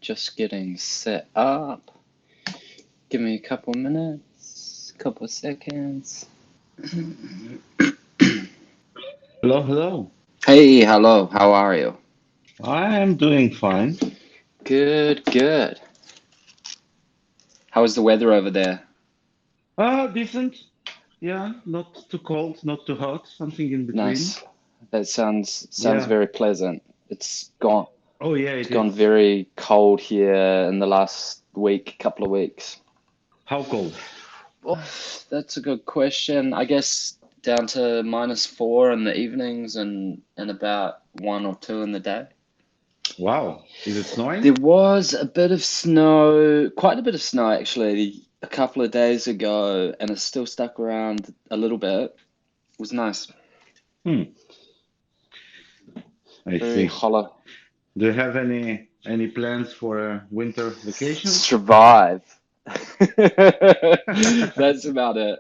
just getting set up. Give me a couple minutes, couple seconds. Hello, hello. Hey, hello, how are you? I am doing fine. Good, good. How is the weather over there? Decent. Yeah, not too cold, not too hot, something in between. Nice. That sounds Yeah. very pleasant. Oh, yeah, It's it gone is. very cold here in the last week, couple of weeks. How cold? Oh, that's a good question. I guess down to -4 in the evenings and about 1 or 2 in the day. Wow. Is it snowing? There was a bit of snow, quite a bit of snow actually, a couple of days ago, and it's still stuck around a little bit. It was nice. Hmm, I Very see. hollow. Do you have any plans for winter vacations? Survive. That's about it.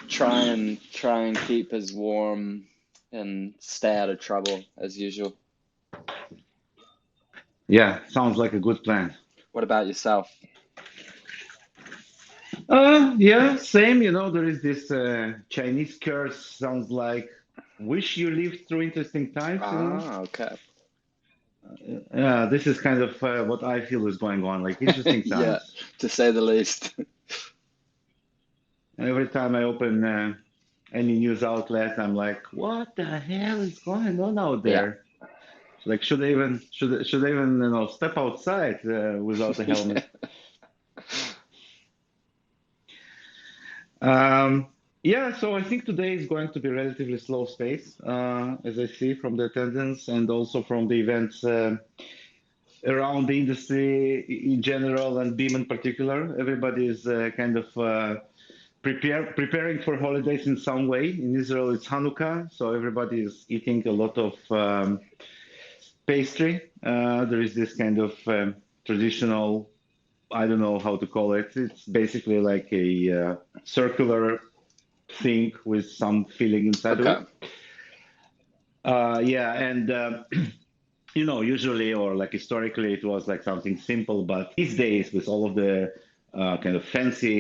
Try and keep us warm and stay out of trouble as usual. Yeah, sounds like a good plan. What about yourself? Yeah, same. There is this Chinese curse, sounds like wish you lived through interesting times. Ah, okay. Yeah, this is kind of what I feel is going on, like interesting Yeah, times. to say the least. Every time I open any news outlet, I'm like, what the hell is going on out Yeah. there? Like, should I even step outside without a helmet? Um, yeah, so I think today is going to be relatively slow space, as I see from the attendance and also from the events around the industry in general and Beam in particular. Everybody is kind of preparing for holidays in some way. In Israel, it's Hanukkah, so everybody is eating a lot of pastry. There is this kind of traditional, I don't know how to call it. It's basically like a circular thing with some filling inside of Okay. it. Yeah, and usually or like historically, it was like something simple, but these days with all of the kind of fancy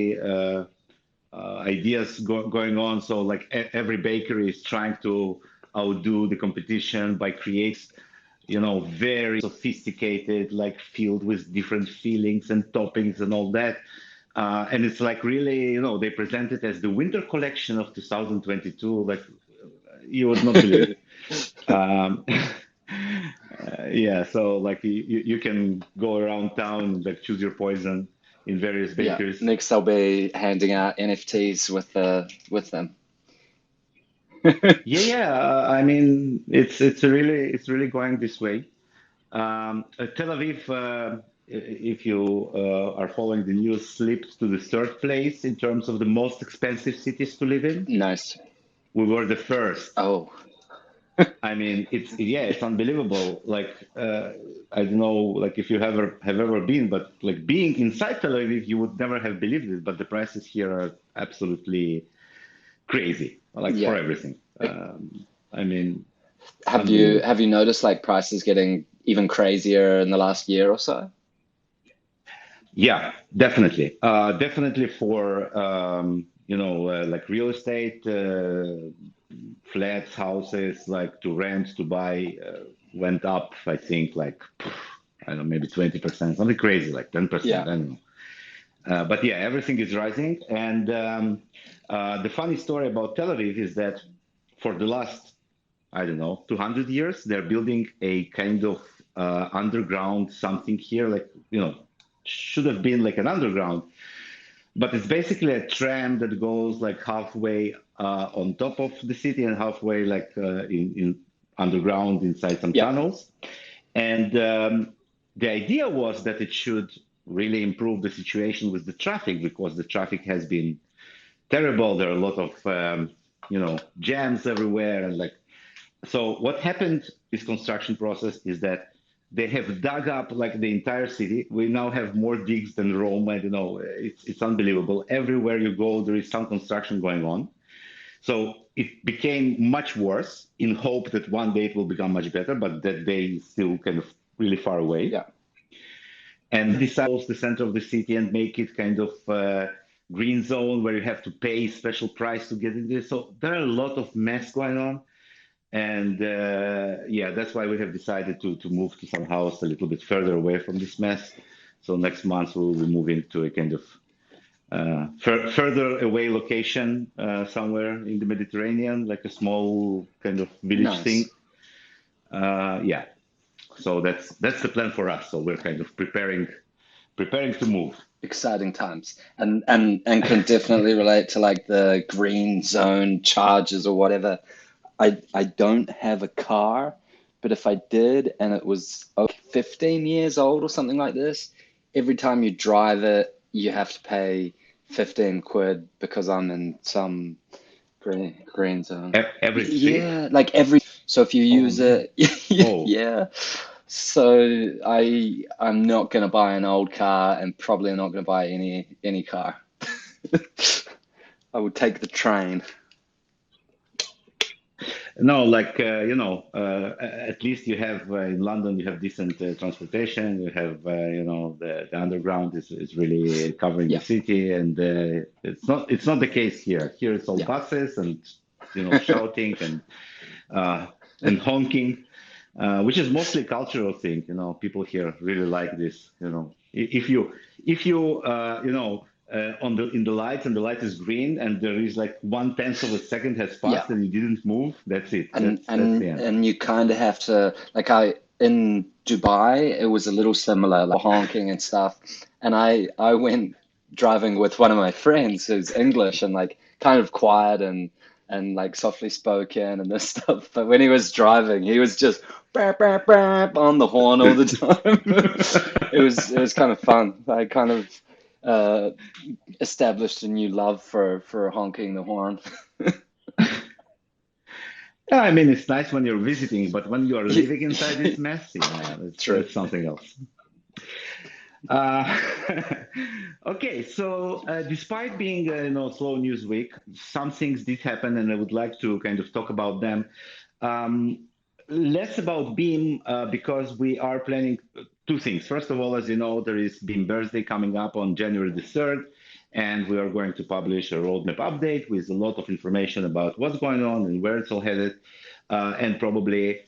ideas going on. So like every bakery is trying to outdo the competition by creating, very sophisticated, like filled with different fillings and toppings and all that. And it's like really, they present it as the winter collection of 2022. Like you would not believe it. Um, yeah, so like you can go around town, like choose your poison in various Yeah. bakeries. Next I'll be handing out NFTs with them. Yeah, yeah. I mean, it's really going this way. Tel Aviv, if you are following the news, slipped to the third place in terms of the most expensive cities to live in. Nice. We were the first. Oh, I mean, it's unbelievable. Like, I don't know, like if you have ever been, but like being inside Tel Aviv, you would never have believed it. But the prices here are absolutely crazy, like for yeah. everything. I mean, Have you unbelievable. have you noticed like prices getting even crazier in the last year or so? Yeah, definitely. Definitely for like real estate, flats, houses, like to rent, to buy, went up, I think, like I don't know, maybe 20%, something crazy, like 10%, Yeah. I don't know. But yeah, everything is rising. And the funny story about Tel Aviv is that for the last, I don't know, 200 years, they're building a kind of underground something here, like, should have been like an underground, but it's basically a tram that goes like halfway on top of the city and halfway like in underground inside some Yeah. tunnels. And the idea was that it should really improve the situation with the traffic because the traffic has been terrible. There are a lot of jams everywhere and like so what happened this construction process is that they have dug up like the entire city. We now have more digs than Rome. I don't know. It's unbelievable. Everywhere you go, there is some construction going on. So it became much worse in hope that one day it will become much better, but that day is still kind of really far away. Yeah. and decide the center of the city and make it kind of green zone where you have to pay special price to get in there. So there are a lot of mess going on. And yeah, that's why we have decided to move to some house a little bit further away from this mess. So next month we'll be moving to a kind of further away location somewhere in the Mediterranean, like a small kind of village thing. Nice. Yeah, so that's the plan for us. So we're kind of preparing to move. Exciting times. And can definitely relate to like the green zone charges or whatever. I don't have a car, but if I did and it was 15 years old or something like this, every time you drive it, you have to pay 15 quid because I'm in some green zone. Every trip? Yeah, like every so if you Oh use man. it, Oh, yeah. So I'm not gonna buy an old car and probably not gonna buy any car. I would take the train. no, like at least you have in London you have decent transportation. You have the underground is really covering the Yeah, city, and it's not the case here. Here it's all yeah. buses and shouting uh, and honking, which is mostly cultural thing. People here really like this. If you on the in the lights and the light is green and there is like 1/10 of a second has Yeah. passed and you didn't move, that's it. And That's the and end. and you kind of have to like I in Dubai it was a little similar like honking and stuff and I went driving with one of my friends who's English and like kind of quiet and like softly spoken and this stuff but when he was driving he was just brap, brap, brap, on the horn all the time. It was kind of fun. I kind of uh established a new love for honking the horn. Yeah, I mean, it's nice when you're visiting, but when you are living inside this mess, yeah, True. that's something else. Uh, okay, so despite being slow news week, some things did happen, and I would like to kind of talk about them. Um, Less about Beam because we are planning two things. First of all, as you know, there is Beam birthday coming up on January the 3rd, and we are going to publish a roadmap update with a lot of information about what's going on and where it's all headed, and probably.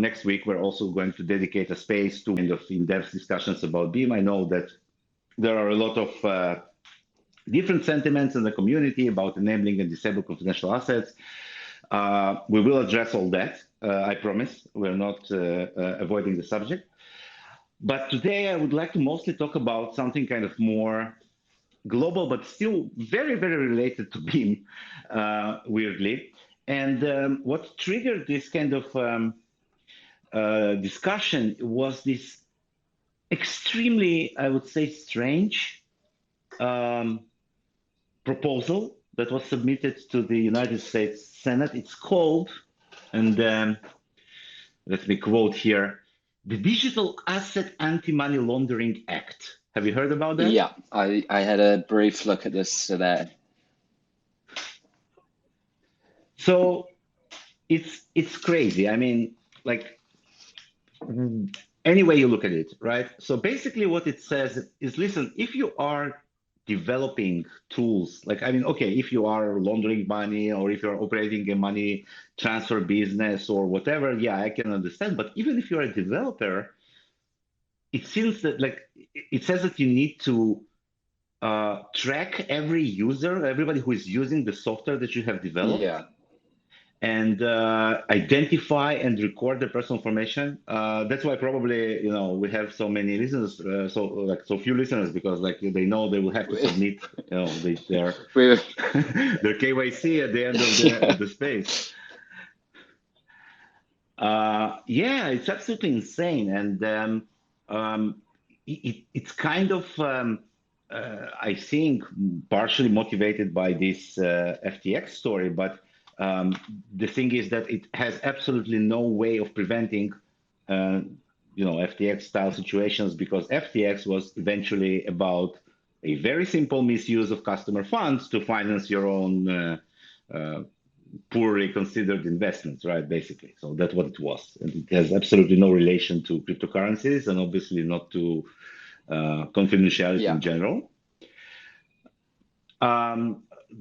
Next week, we're also going to dedicate a space to kind of in-depth discussions about Beam. I know that there are a lot of different sentiments in the community about enabling and disable confidential assets. We will address all that. I promise. We're not avoiding the subject. But today, I would like to mostly talk about something kind of more global, but still very, very related to Beam, weirdly. And what triggered this kind of discussion was this extremely, I would say, strange um, proposal that was submitted to the United States Senate. It's called, and let me quote here, the Digital Asset Anti-Money Laundering Act. Have you heard about that? Yeah, I had a brief look at this today. So it's crazy. I mean, like any way you look at it, right? So basically, what it says is, listen, if you are developing tools, like, I mean, okay, if you are laundering money or if you're operating a money transfer business or whatever, yeah, I can understand. But even if you're a developer, it seems that, like, it says that you need to track every user, everybody who is using the software that you have developed Yeah. and identify and record their personal information. That's why probably we have so many listeners, so few listeners because like they know they will have to We, submit their we their KYC at the end of the space. Yeah, it's absolutely insane, and it's kind of I think partially motivated by this FTX story, but the thing is that it has absolutely no way of preventing uh, FTX style situations because FTX was eventually about a very simple misuse of customer funds to finance your own uh, poorly considered investments, right? Basically. So that's what it was. And it has absolutely no relation to cryptocurrencies and obviously not to confidentiality Yeah. in general.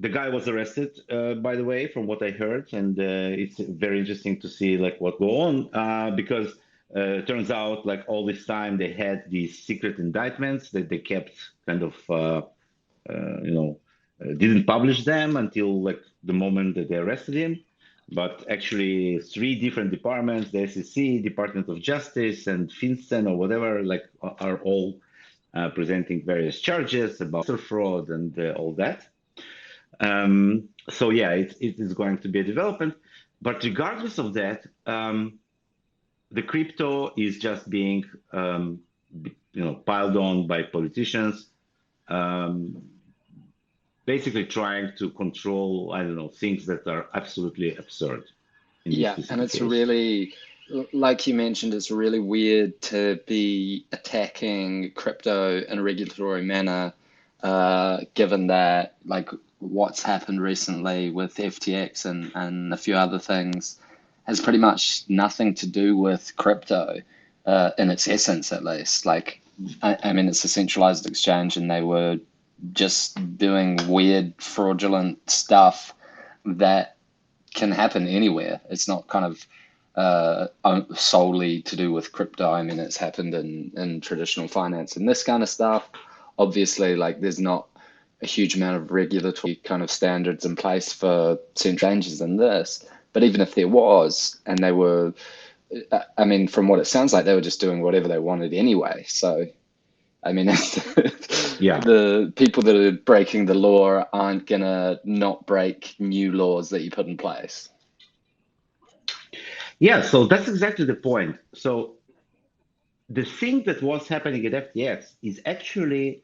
The guy was arrested, by the way, from what I heard, and it's very interesting to see like what go on because it turns out like all this time they had these secret indictments that they kept kind of didn't publish them until like the moment that they arrested him. But actually, three different departments, the SEC, Department of Justice, and FinCEN or whatever, like are all presenting various charges about fraud and all that. So yeah, it is going to be a development. But regardless of that, the crypto is just being piled on by politicians, um, basically trying to control, I don't know, things that are absolutely absurd in this Yeah, and specific it's case. really, like you mentioned, it's really weird to be attacking crypto in a regulatory manner, given that like what's happened recently with FTX and a few other things has pretty much nothing to do with crypto, in its essence at least. Like, I mean, it's a centralized exchange, and they were just doing weird, fraudulent stuff that can happen anywhere. It's not kind of solely to do with crypto. I mean, it's happened in traditional finance and this kind of stuff. Obviously, like there's not a huge amount of regulatory kind of standards in place for central changes in this. But even if there was, and they were, I mean, from what it sounds like, they were just doing whatever they wanted anyway. So I mean, Yeah. the people that are breaking the law aren't gonna not break new laws that you put in place. Yeah, so that's exactly the point. So the thing that was happening at FTX is actually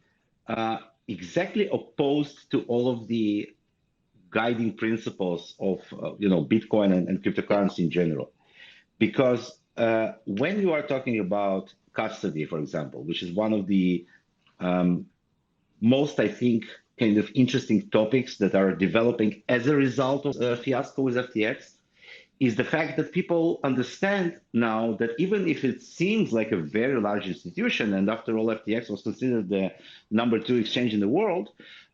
uh, exactly opposed to all of the guiding principles of Bitcoin and cryptocurrency in general. Because when you are talking about custody, for example, which is one of the um, most, I think, kind of interesting topics that are developing as a result of fiasco with FTX, is the fact that people understand now that even if it seems like a very large institution, and after all, FTX was considered the number two exchange in the world,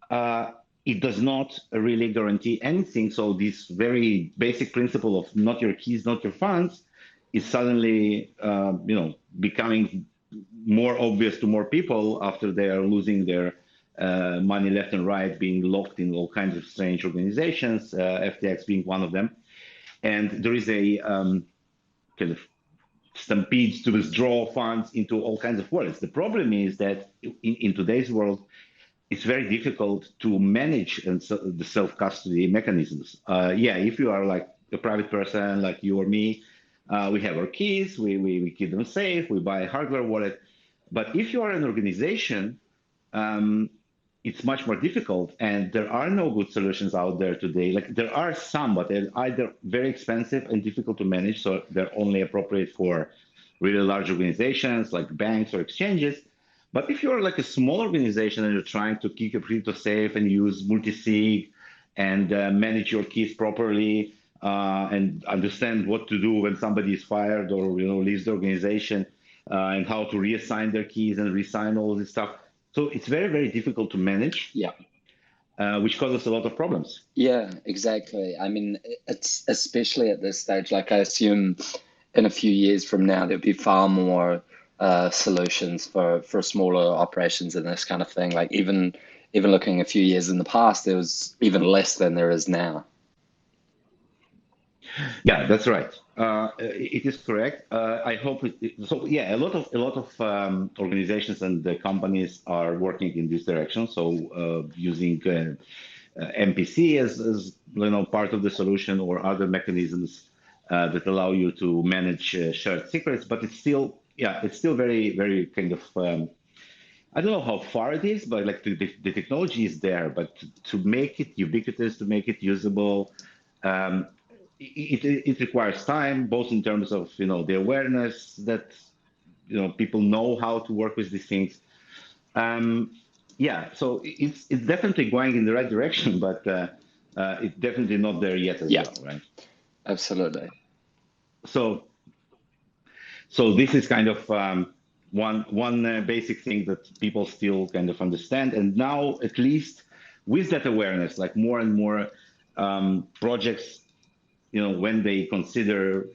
uh, it does not really guarantee anything. So this very basic principle of not your keys, not your funds, is suddenly, becoming more obvious to more people after they are losing their money left and right, being locked in all kinds of strange organizations, FTX being one of them. And there is a kind of stampede to withdraw funds into all kinds of wallets. The problem is that in today's world, it's very difficult to manage the self-custody mechanisms. Yeah, if you are like a private person like you or me, we have our keys, we keep them safe, we buy a hardware wallet. But if you are an organization, um, it's much more difficult, and there are no good solutions out there today. Like there are some, but they're either very expensive and difficult to manage, so they're only appropriate for really large organizations like banks or exchanges. But if you're like a small organization and you're trying to keep your crypto safe and use multi-sig and manage your keys properly and understand what to do when somebody is fired or leaves the organization and how to reassign their keys and resign all of this stuff. So it's very, very difficult to manage, Yeah. which causes a lot of problems. Yeah, exactly. I mean, it's especially at this stage, like I assume in a few years from now, there'll be far more solutions for smaller operations and this kind of thing. Like even looking a few years in the past, there was even less than there is now. Yeah, that's right. It is correct. I hope so. Yeah, a lot of organizations and companies are working in this direction. So using MPC as part of the solution or other mechanisms that allow you to manage shared secrets. But it's still very very kind of I don't know how far it is, but like the technology is there. But to make it ubiquitous, to make it usable, um, it requires time, both in terms of the awareness that people know how to work with these things. Um, yeah, so it's definitely going in the right direction, but it's definitely not there yet as Yeah, well, right? absolutely. So so this is kind of one basic thing that people still kind of understand. And now, at least with that awareness, like more and more projects, when they consider,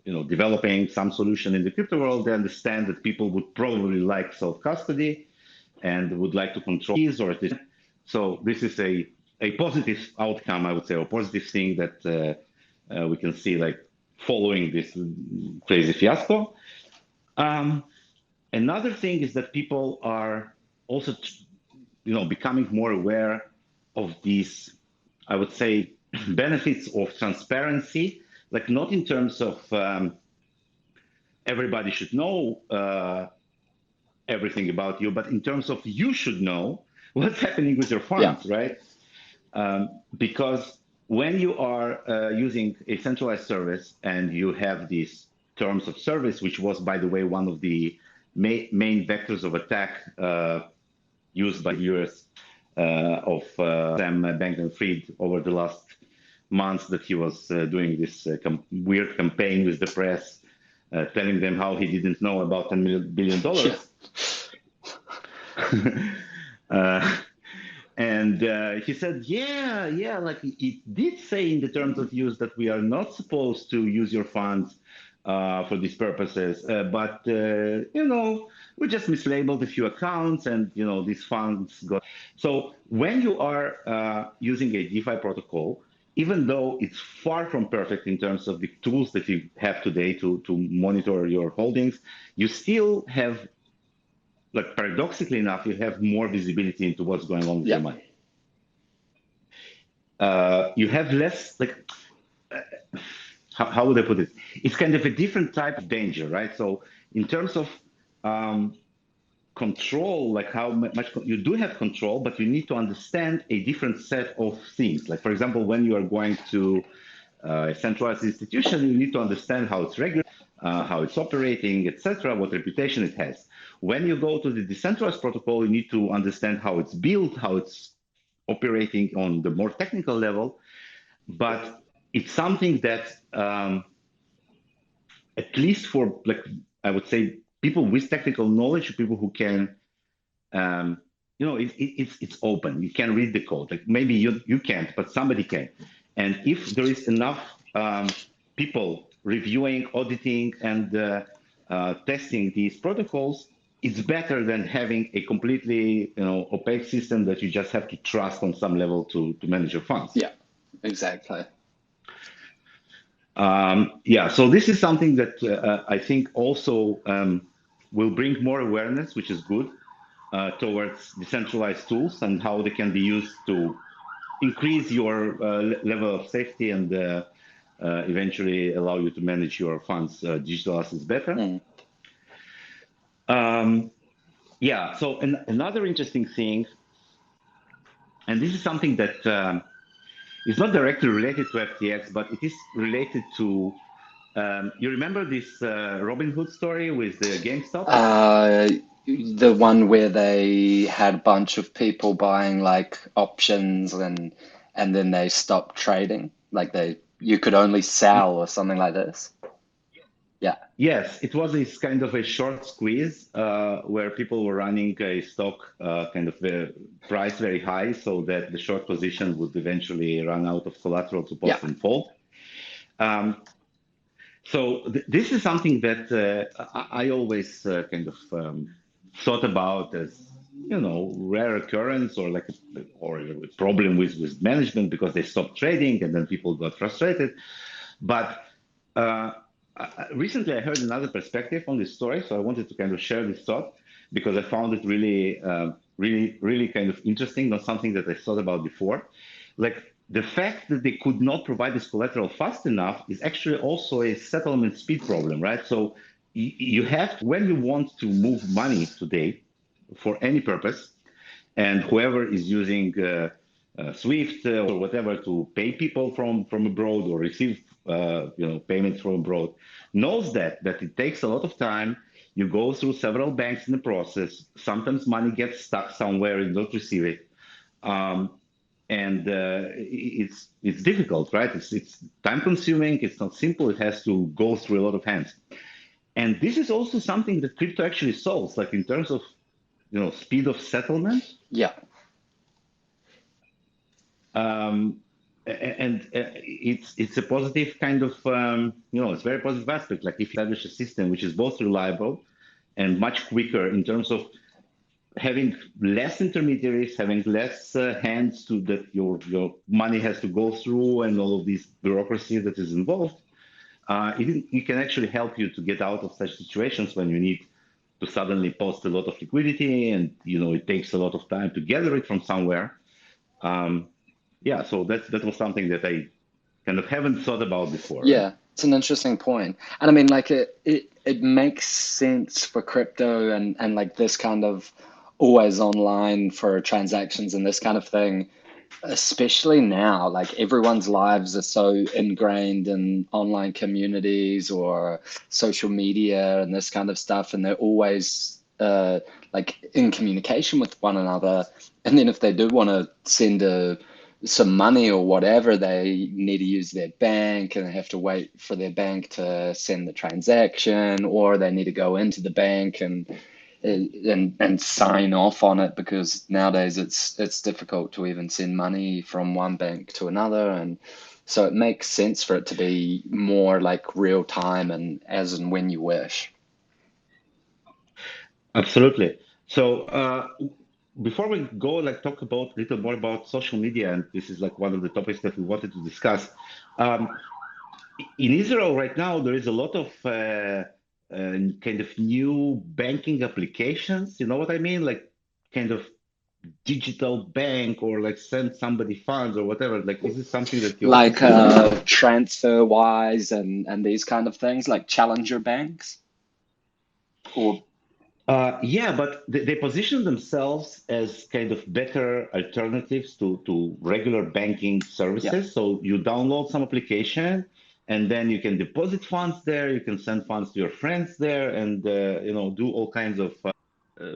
developing some solution in the crypto world, they understand that people would probably like self-custody and would like to control keys or this. So this is a positive outcome, I would say, or positive thing that we can see, like following this crazy fiasco. Um, Another thing is that people are also, becoming more aware of these, I would say, benefits of transparency, like not in terms of everybody should know everything about you, but in terms of you should know what's happening with your Yeah. funds, right? Because when you are using a centralized service and you have these terms of service, which was, by the way, one of the main vectors of attack used by US of Sam Bankman-Fried over the last months, that he was doing this weird campaign with the press, telling them how he didn't know about $10 billion. Yeah. And he said, yeah, like it did say in the terms of use that we are not supposed to use your funds for these purposes, but we just mislabeled a few accounts, and these funds got. So when you are using a DeFi protocol, even though it's far from perfect in terms of the tools that you have today to monitor your holdings, you still have, like paradoxically enough, you have more visibility into what's going on with Yeah. your money. You have less, like, how would I put it? It's kind of a different type of danger, right? So in terms of control, like how much you do have control, but you need to understand a different set of things. Like, for example, when you are going to a centralized institution, you need to understand how it's regulated, how it's operating, etc., what reputation it has. When you go to the decentralized protocol, you need to understand how it's built, how it's operating on the more technical level. But it's something that, at least for, like, I would say, people with technical knowledge, people who can, it's open. You can read the code. Like maybe you can't, but somebody can. And if there is enough people reviewing, auditing, and testing these protocols, it's better than having a completely opaque system that you just have to trust on some level to manage your funds. Yeah. Exactly. Yeah, so this is something that I think also will bring more awareness, which is good, towards decentralized tools and how they can be used to increase your level of safety and eventually allow you to manage your funds, digital assets better. Yeah, so another interesting thing, and this is something that is not directly related to FTX, but it is related to, you remember this Robinhood story with the GameStop? The one where they had a bunch of people buying like options and then they stopped trading. Like you could only sell or something like this. Yeah. Yes, it was this kind of a short squeeze where people were running a stock kind of the price very high so that the short position would eventually run out of collateral to post Yeah. and fold. So this is something that I always kind of thought about as, rare occurrence or like or a problem with management because they stopped trading and then people got frustrated. But recently I heard another perspective on this story, so I wanted to kind of share this thought because I found it really kind of interesting, not something that I thought about before. Like, the fact that they could not provide this collateral fast enough is actually also a settlement speed problem, right? So you have, when you want to move money today for any purpose, and whoever is using Swift or whatever to pay people from abroad or receive payments from abroad, knows that it takes a lot of time. You go through several banks in the process. Sometimes money gets stuck somewhere and you don't receive it. And it's difficult, right? It's time consuming. It's not simple. It has to go through a lot of hands. And this is also something that crypto actually solves, like in terms of speed of settlement. Yeah. And it's a positive kind of it's a very positive aspect. Like if you establish a system which is both reliable and much quicker in terms of having less intermediaries, having less hands to that your money has to go through, and all of this bureaucracy that is involved, it can actually help you to get out of such situations when you need to suddenly post a lot of liquidity, and it takes a lot of time to gather it from somewhere. Um, yeah, so that was something that I kind of haven't thought about before, right? Yeah, it's an interesting point. And I mean, like it makes sense for crypto and like this kind of always online for transactions and this kind of thing, especially now, like everyone's lives are so ingrained in online communities or social media and this kind of stuff, and they're always like in communication with one another. And then if they do want to send some money or whatever, they need to use their bank and they have to wait for their bank to send the transaction, or they need to go into the bank and sign off on it, because nowadays it's difficult to even send money from one bank to another. And so it makes sense for it to be more like real time and as and when you wish. Absolutely. So before we go, like talk about a little more about social media, and this is like one of the topics that we wanted to discuss. Um, in Israel right now, there is a lot of kind of new banking applications. You know what I mean? Like kind of digital bank, or like send somebody funds or whatever. Like, is this something that you also Like see? transfer wise and these kind of things, like challenger banks or Yeah, but they position themselves as kind of better alternatives to regular banking yeah. services. So you download some application, and then you can deposit funds there. You can send funds to your friends there, and do all kinds of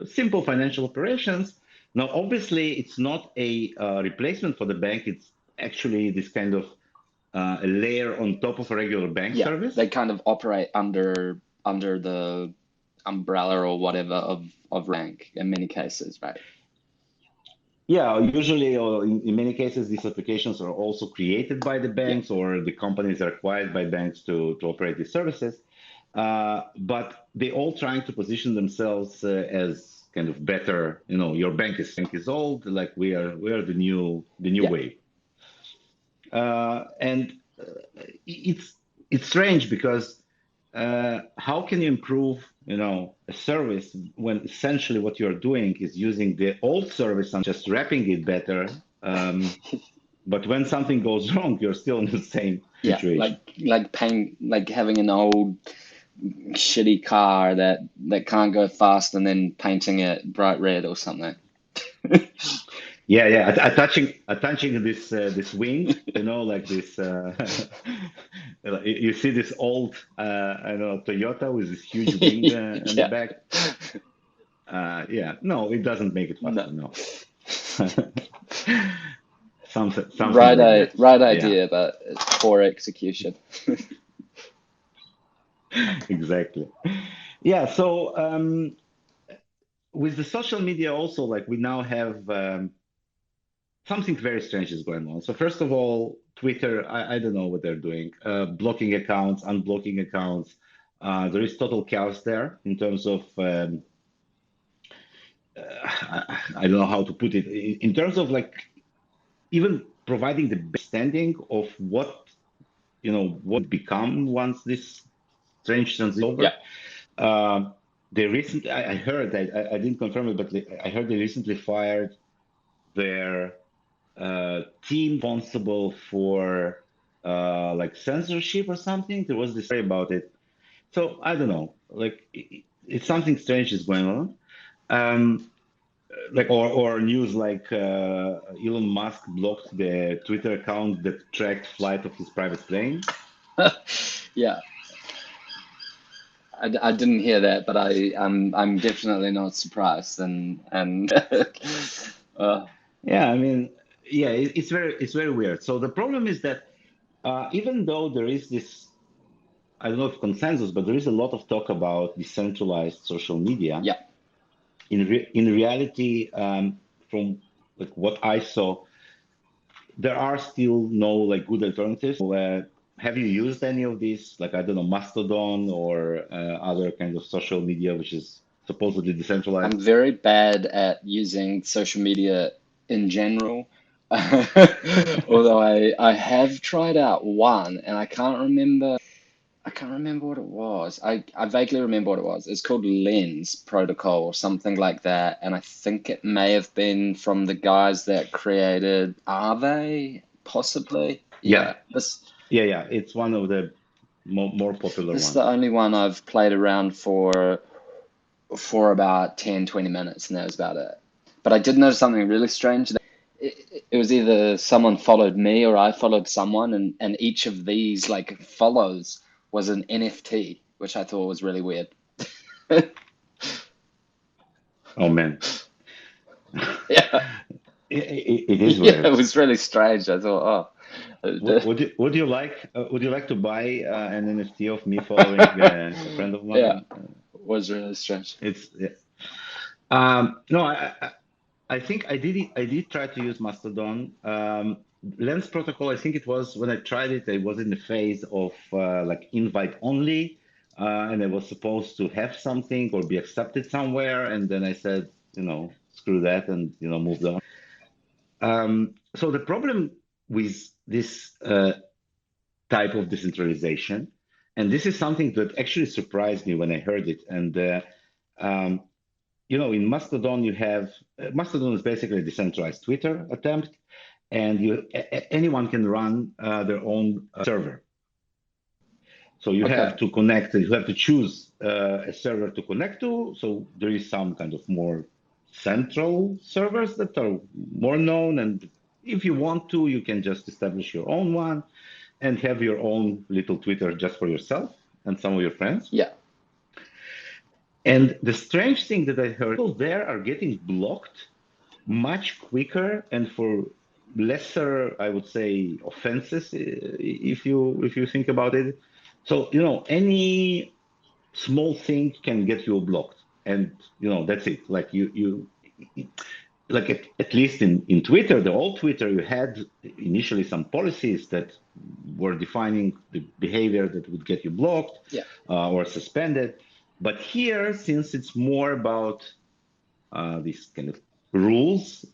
simple financial operations. Now, obviously, it's not a replacement for the bank. It's actually this kind of a layer on top of a regular bank Yeah, they service. kind of operate under the umbrella or whatever of rank in many cases, right? Yeah, usually, or in many cases, these applications are also created by the Yeah, banks, or the companies are acquired by banks to operate these services. But they all trying to position themselves as kind of better. Your bank is old, like we are the new yeah, wave. And it's strange because how can you improve, a service when essentially what you're doing is using the old service and just wrapping it better? But when something goes wrong, you're still in the same yeah. situation. Like paint, like having an old shitty car that can't go fast and then painting it bright red or something. Yeah, yeah. Attaching this wing, like this. You see this old, I don't know, Toyota with this huge wing in the Yeah. back. Yeah, no, it doesn't make it No. faster. No, something like that. Right Yeah, idea, but it's poor execution. exactly. Yeah. So with the social media also, like we now have something very strange is going on. So first of all, Twitter, I don't know what they're doing. Blocking accounts, unblocking accounts. There is total chaos there in terms of I don't know how to put it in terms of like even providing the standing of what become once this strange transition is Yeah. over. Uh, they recently, I heard, I didn't confirm it, but I heard they recently fired their team responsible for like censorship or something. There was this story about it. So I don't know, like it's something strange is going on. Um, like or news like Elon Musk blocked the Twitter account that tracked flight of his private plane. Yeah. I didn't hear that, but I'm definitely not surprised and uh, Yeah, I mean, yeah, it's very weird. So the problem is that even though there is this I don't know if consensus, but there is a lot of talk about decentralized social media. Yeah, In reality, from like what I saw, there are still no like good alternatives. Have you used any of these, like I don't know, Mastodon or other kinds of social media, which is supposedly I'm decentralized? very bad at using social media in general. Although I have tried out one and I can't remember what it was. I vaguely remember what it was. It's called Lens Protocol or something like that. And I think it may have been from the guys that created Aave, possibly. Yeah, Yeah. yeah. It's one of the more popular This is the ones. only one I've played around for about 10, 20 minutes, and that was about it. But I did notice something really strange. It was either someone followed me or I followed someone, and each of these like follows was an NFT, which I thought was really weird. Oh man, Yeah, it is yeah, it weird. was really strange. I thought, oh, Would you like to buy an NFT of me following a friend of yeah, mine? it was really strange. It's yeah. No, I think I did try to use Mastodon. Lens protocol, I think it was when I tried it, I was in the phase of like invite only, and I was supposed to have something or be accepted somewhere, and then I said, screw that, and moved on. So the problem with this type of decentralization, and this is something that actually surprised me when I heard it, and um, in Mastodon, Mastodon is basically a decentralized Twitter attempt, and anyone can run their own server. So Okay, you have to choose a server to connect to. So there is some kind of more central servers that are more known, and if you want to, you can just establish your own one and have your own little Twitter just for yourself and some of your friends. yeah, And the strange thing that I heard, people there are getting blocked much quicker and for lesser, I would say, offenses, if you think about it. So, any small thing can get you blocked, and that's it. Like like at least in Twitter, the old Twitter, you had initially some policies that were defining the behavior that would get you blocked yeah, or suspended. But here, since it's more about these kind of rules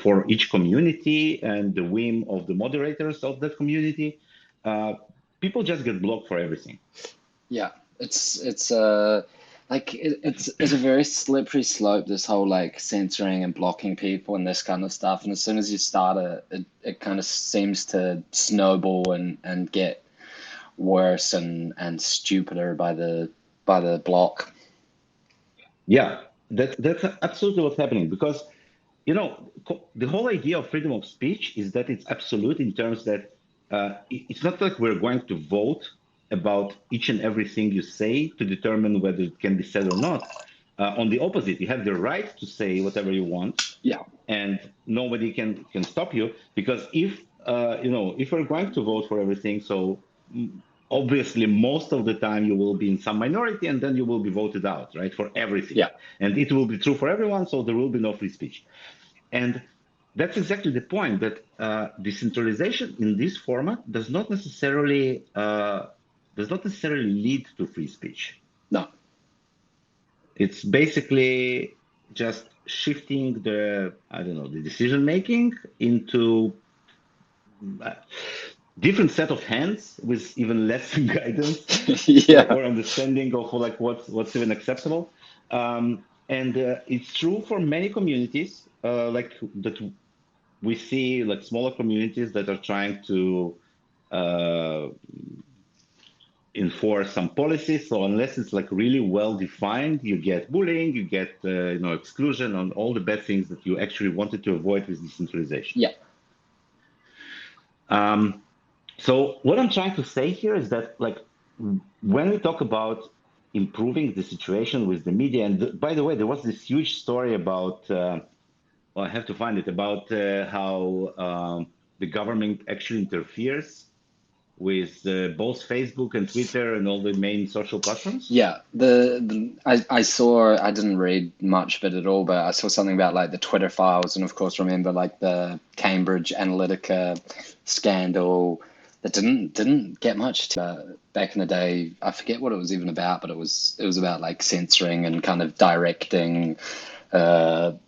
for each community and the whim of the moderators of that community. Uh, People just get blocked for everything. yeah. It's a very slippery slope, this whole like censoring and blocking people and this kind of stuff. And as soon as you start it kind of seems to snowball and get worse and stupider by the block. Yeah, that's absolutely what's happening because the whole idea of freedom of speech is that it's absolute in terms that it's not like we're going to vote about each and everything you say to determine whether it can be said or not. On the opposite, you have the right to say whatever you want, Yeah, and nobody can stop you because if we're going to vote for everything, so obviously most of the time you will be in some minority and then you will be voted out, right, for everything, yeah, and it will be true for everyone, so there will be no free speech. And that's exactly the point, that decentralization in this format does not necessarily lead to free speech. no, It's basically just shifting I don't know, the decision making into a different set of hands with even less guidance yeah, or understanding of like what's even acceptable. And it's true for many communities, like that we see like smaller communities that are trying to uh, enforce some policies. So unless it's like really well defined, you get bullying, you get exclusion on all the bad things that you actually wanted to avoid with decentralization. yeah, Um, so what I'm trying to say here is that like when we talk about improving the situation with the media, and by the way, there was this huge story about. Well, I have to find it about how the government actually interferes with both Facebook and Twitter and all the main social platforms? Yeah, I saw, I didn't read much of it at all, but I saw something about like the Twitter files, and of course remember like the Cambridge Analytica scandal that didn't get much back in the day. I forget what it was even about, but it was about like censoring and kind of directing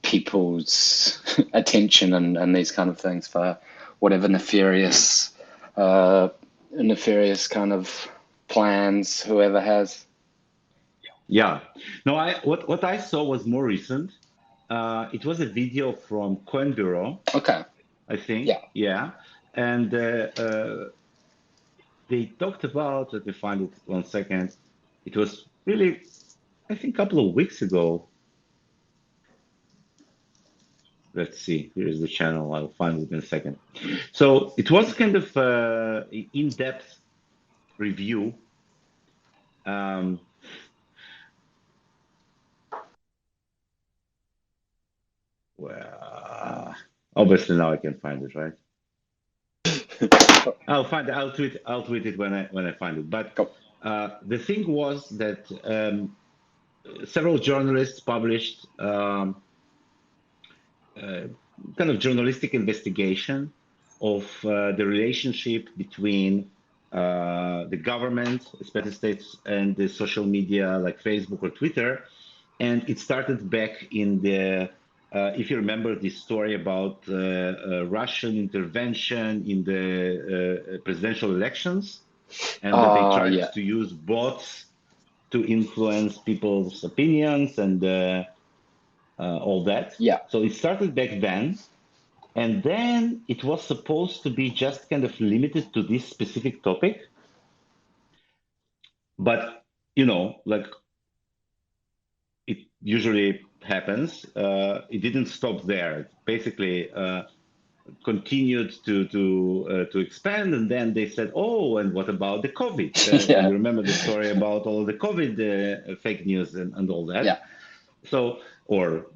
people's attention and these kind of things for whatever uh, nefarious kind of plans whoever has. Yeah. No, I what I saw was more recent. It was a video from Coin Bureau, Okay. I think. Yeah. Yeah. And they talked about, let me find it 1 second. It was really, I think, a couple of weeks ago. Let's see. Here is the channel. I'll find it in a second. So it was kind of in-depth review. Um, well, obviously now I can find it, right? I'll find it. I'll tweet it when I find it. But Cool. the thing was that several journalists published uh, kind of journalistic investigation of the relationship between the government, especially states, and the social media like Facebook or Twitter. And it started back in the, if you remember the story about Russian intervention in the presidential elections, and that they tried Yeah. to use bots to influence people's opinions and all that. Yeah. So it started back then. And then it was supposed to be just kind of limited to this specific topic. But, like it usually happens, it didn't stop there. It basically continued to expand. And then they said, oh, and what about the COVID? Yeah. You remember the story about all the COVID fake news and all that. Yeah. So, or,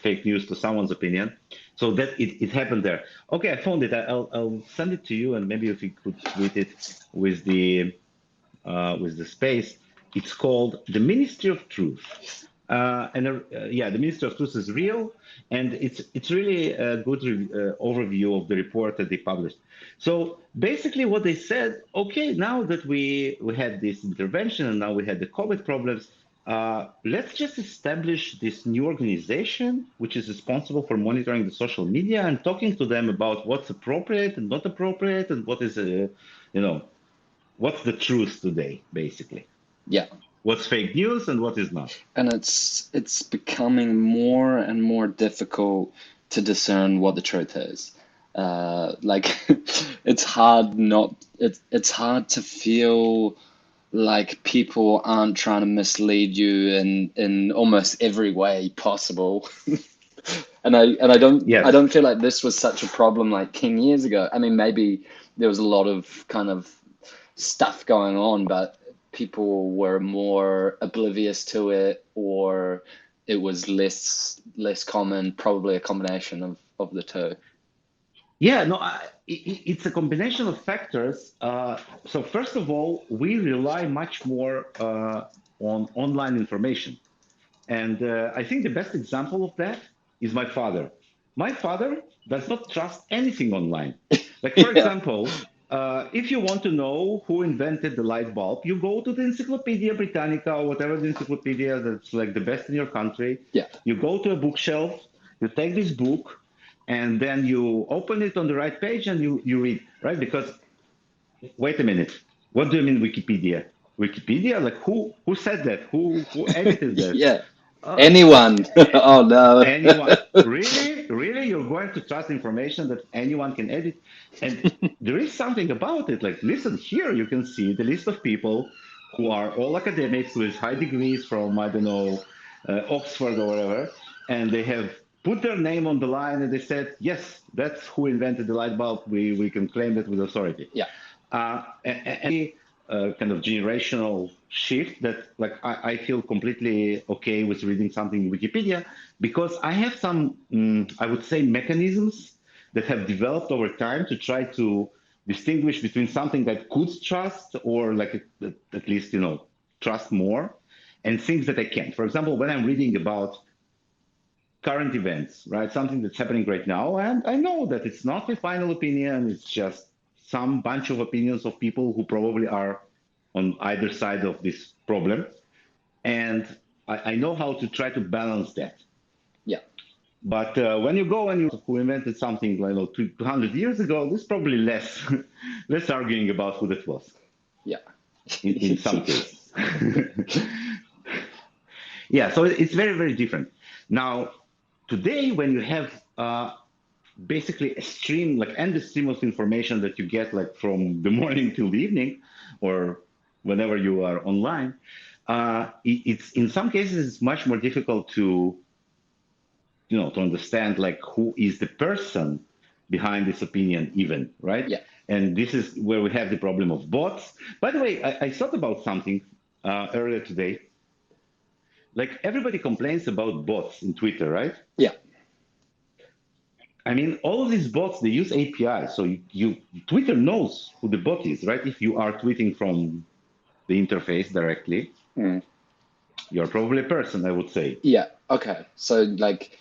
fake news to someone's opinion. So that it happened there. Okay, I found it. I'll send it to you, and maybe if you could tweet it with the space. It's called the Ministry of Truth. Yeah, the Ministry of Truth is real, and it's really a good overview of the report that they published. So basically, what they said, okay, now that we had this intervention and now we had the COVID problems, let's just establish this new organization which is responsible for monitoring the social media and talking to them about what's appropriate and not appropriate and what is you know what's the truth today, basically. Yeah. What's fake news and what is not. And it's becoming more and more difficult to discern what the truth is. Like it's hard not it's hard to feel like people aren't trying to mislead you in almost every way possible. And I Yes. don't feel like this was such a problem like 10 years ago. I mean, maybe there was a lot of kind of stuff going on, but people were more oblivious to it, or it was less common, probably a combination of the two. Yeah, no, it's a combination of factors. So first of all, we rely much more on online information. And I think the best example of that is my father. My father does not trust anything online. Like, for Yeah, example, if you want to know who invented the light bulb, you go to the Encyclopedia Britannica or whatever the encyclopedia that's like the best in your country. yeah, You go to a bookshelf, you take this book, and then you open it on the right page and you read, right? Because wait a minute, what do you mean Wikipedia? Wikipedia? Like who said that? Who edited that? yeah. Uh, Anyone? Oh no. anyone? Really? Really? You're going to trust information that anyone can edit? And there is something about it. Like, listen, here you can see the list of people who are all academics with high degrees from, I don't know, Oxford or whatever, and they have put their name on the line and they said, yes, that's who invented the light bulb. We can claim that with authority. Yeah, And kind of generational shift that like I feel completely okay with reading something in Wikipedia because I have some I would say mechanisms that have developed over time to try to distinguish between something that could trust or like at least, trust more and things that I can't. For example, when I'm reading about current events, right? Something that's happening right now. And I know that it's not the final opinion, it's just some bunch of opinions of people who probably are on either side of this problem. And I know how to try to balance that. Yeah. But when you go and you who invented something, 200 years ago, there's probably less less arguing about who that was Yeah. in some cases. Yeah, so it's very, very different. Now, today, when you have basically a stream, like endless stream of information that you get like from the morning till the evening, or whenever you are online, it's in some cases it's much more difficult to understand like who is the person behind this opinion even, right? Yeah. And this is where we have the problem of bots. By the way, I thought about something earlier today. Like everybody complains about bots in Twitter, right? Yeah. I mean, all of these bots, they use API. So Twitter knows who the bot is, right? If you are tweeting from the interface directly, Mm. you're probably a person, I would say. Yeah. Okay. So like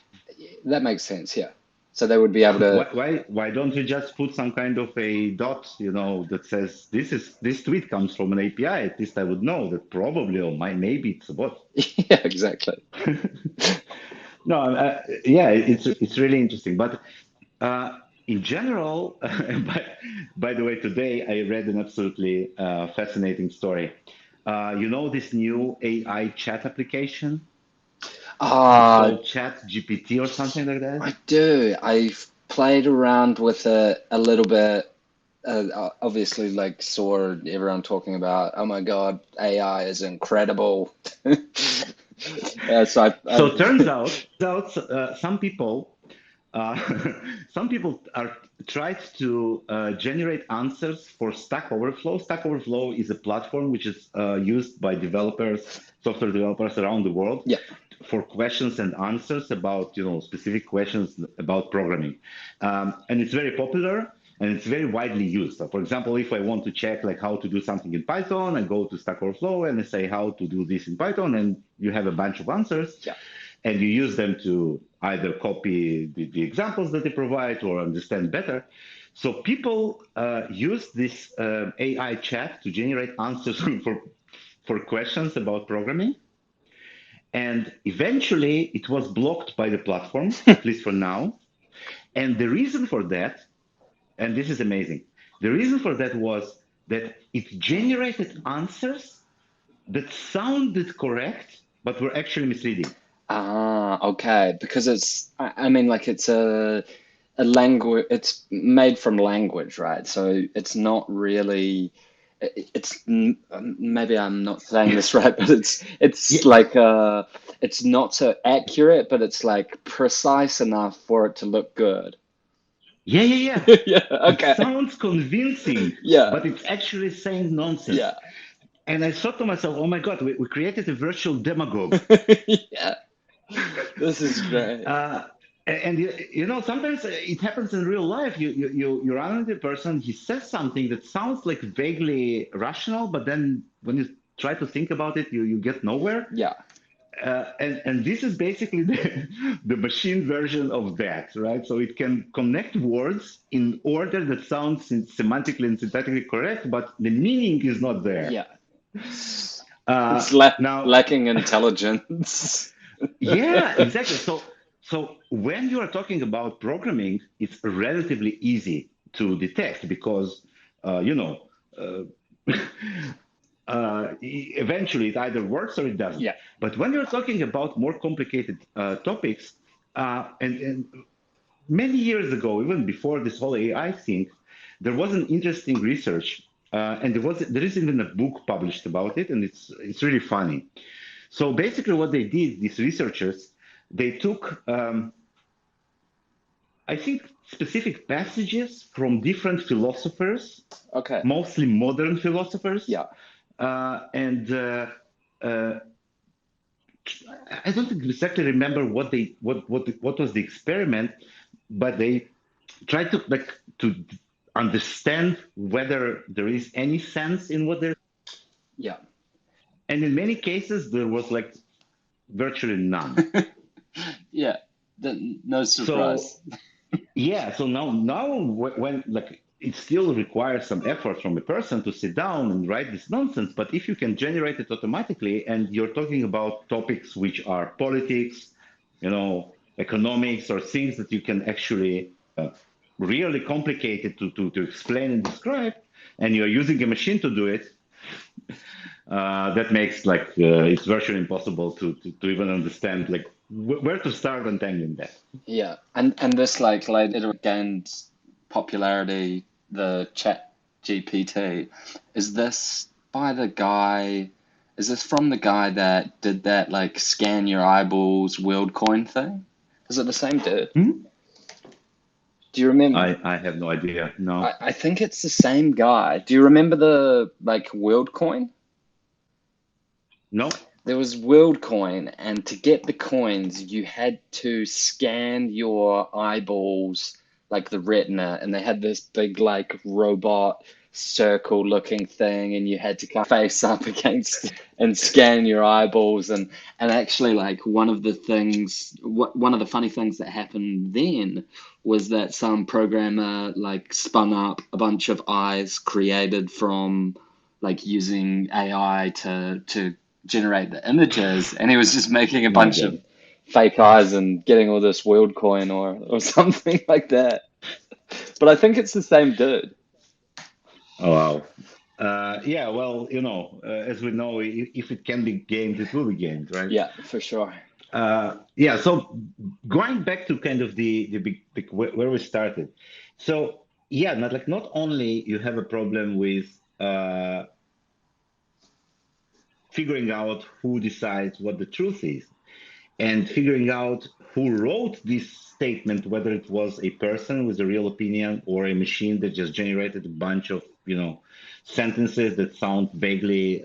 that makes sense. Yeah. So they would be able to. Why don't you just put some kind of a dot, that says this tweet comes from an API? At least I would know that probably or maybe it's a bot. Yeah, exactly. No, yeah, it's really interesting. But in general, by the way, today I read an absolutely fascinating story. This new AI chat application? It's Ah, called Chat GPT or something like that. I do. I've played around with it a little bit. Obviously, like saw everyone talking about, oh my God, AI is incredible. So So it turns out some people uh, some people are tried to generate answers for Stack Overflow. Stack Overflow is a platform which is used by developers, software developers around the world yeah, for questions and answers about specific questions about programming, and it's very popular and it's very widely used. So, for example, if I want to check like how to do something in Python, I go to Stack Overflow and I say how to do this in Python, and you have a bunch of answers, yeah. and you use them to either copy the examples that they provide or understand better. So people use this AI chat to generate answers for questions about programming. And eventually it was blocked by the platform, at least for now. And the reason for that, and this is amazing, the reason for that was that it generated answers that sounded correct, but were actually misleading. Ah, okay. Because I mean, like it's a language. It's made from language, right? So it's not really. Maybe I'm not saying this right, but Yeah, it's like it's not so accurate, but it's like precise enough for it to look good. yeah, yeah, yeah. Yeah. It Okay. sounds convincing, Yeah. but it's actually saying nonsense. Yeah. And I thought to myself, oh my God, we created a virtual demagogue. Yeah. This is great. Uh, and sometimes it happens in real life. You run into a person, he says something that sounds like vaguely rational, but then when you try to think about it, you get nowhere. Yeah. And this is basically the machine version of that, right? So it can connect words in order that sounds semantically and syntactically correct, but the meaning is not there. Yeah. It's Now, lacking intelligence. yeah, exactly. So when you are talking about programming, it's relatively easy to detect because, uh, you know, uh, eventually it either works or it doesn't. Yeah. But when you're talking about more complicated topics, and many years ago, even before this whole AI thing, there was an interesting research, and there is even a book published about it, and it's really funny. So basically, what they did, these researchers, they took, I think, specific passages from different philosophers, Okay. mostly modern philosophers, Yeah. and uh, I don't exactly remember what was the experiment, but they tried to understand whether there is any sense in what they're. Yeah. And in many cases, there was like virtually none. Yeah. No So surprise. yeah, so now when like it still requires some effort from a person to sit down and write this nonsense, but if you can generate it automatically and you're talking about topics which are politics, economics or things that you can actually really complicated to explain and describe, and you're using a machine to do it, that makes like it's virtually impossible to even understand like where to start untangling that. Yeah. And this like later gained popularity, the chat GPT. Is this by the guy, is this from the guy that did that like scan your eyeballs world coin thing? Is it the same dude? Hmm? Do you remember? I have no idea. No. I think it's the same guy. Do you remember the like world coin? No. There was WorldCoin, and to get the coins, you had to scan your eyeballs, like the retina, and they had this big, like, robot circle looking thing, and you had to kind of face up against and scan your eyeballs. And actually, like, one of the funny things that happened then was that some programmer, like, spun up a bunch of eyes created from, like, using AI to generate the images, and he was just making a My bunch of God. fake eyes and getting all this world coin or something like that. But I think it's the same dude. Oh, wow. Yeah, well, as we know, if it can be gamed, it will be gamed, right? Yeah, for sure. Yeah, so going back to kind of the big where we started. So yeah, not only you have a problem with figuring out who decides what the truth is, and figuring out who wrote this statement, whether it was a person with a real opinion or a machine that just generated a bunch of, sentences that sound vaguely,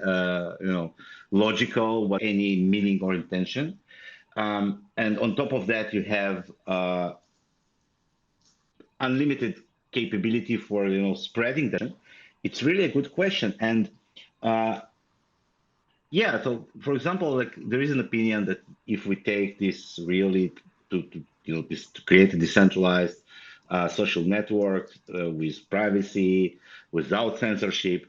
logical, without any meaning or intention. And on top of that, you have unlimited capability for, spreading that. It's really a good question. And uh, yeah, so for example, like there is an opinion that if we take this really this to create a decentralized social network with privacy, without censorship,